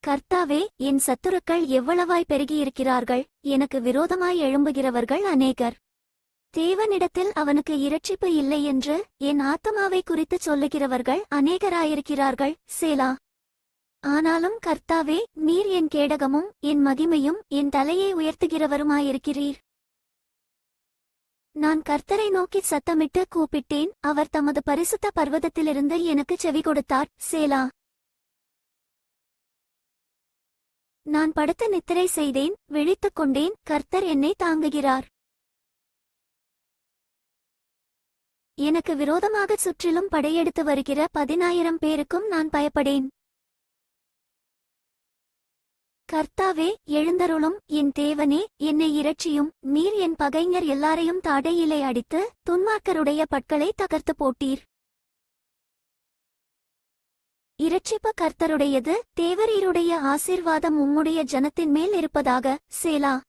கர்த்தாவே, என் சத்துருக்கள் எவ்வளவாய் பெருகியிருக்கிறார்கள்! எனக்கு விரோதமாய் எழும்புகிறவர்கள் அநேகர். தேவனிடத்தில் அவனுக்கு இரட்சிப்பு இல்லை என்று என் ஆத்துமாவை குறித்துச் சொல்லுகிறவர்கள் அநேகராயிருக்கிறார்கள். சேலா. ஆனாலும் கர்த்தாவே, நீர் என் கேடகமும் என் மகிமையும் என் தலையை உயர்த்துகிறவருமாயிருக்கிறீர். நான் கர்த்தரை நோக்கிச் சத்தமிட்டு கூப்பிட்டேன், அவர் தமது பரிசுத்த பர்வதத்திலிருந்து எனக்குச் செவி கொடுத்தார். சேலா. நான் படுத்து நித்திரை செய்தேன், விழித்துக் கொண்டேன், கர்த்தர் என்னை தாங்குகிறார். எனக்கு விரோதமாகச் சுற்றிலும் படையெடுத்து வருகிற 10,000 பேருக்கும் நான் பயப்படேன். கர்த்தாவே, எழுந்தருளும், என் தேவனே, என்னை இரட்சியும். நீர் என் பகைஞர் எல்லாரையும் தாடையிலே அடித்து துன்மார்க்கருடைய பற்களை தகர்த்து போட்டீர். இரட்சிப்பு கர்த்தருடையது, தேவரீருடைய ஆசீர்வாதம் உம்முடைய ஜனத்தின் மேல் இருப்பதாக. சேலா.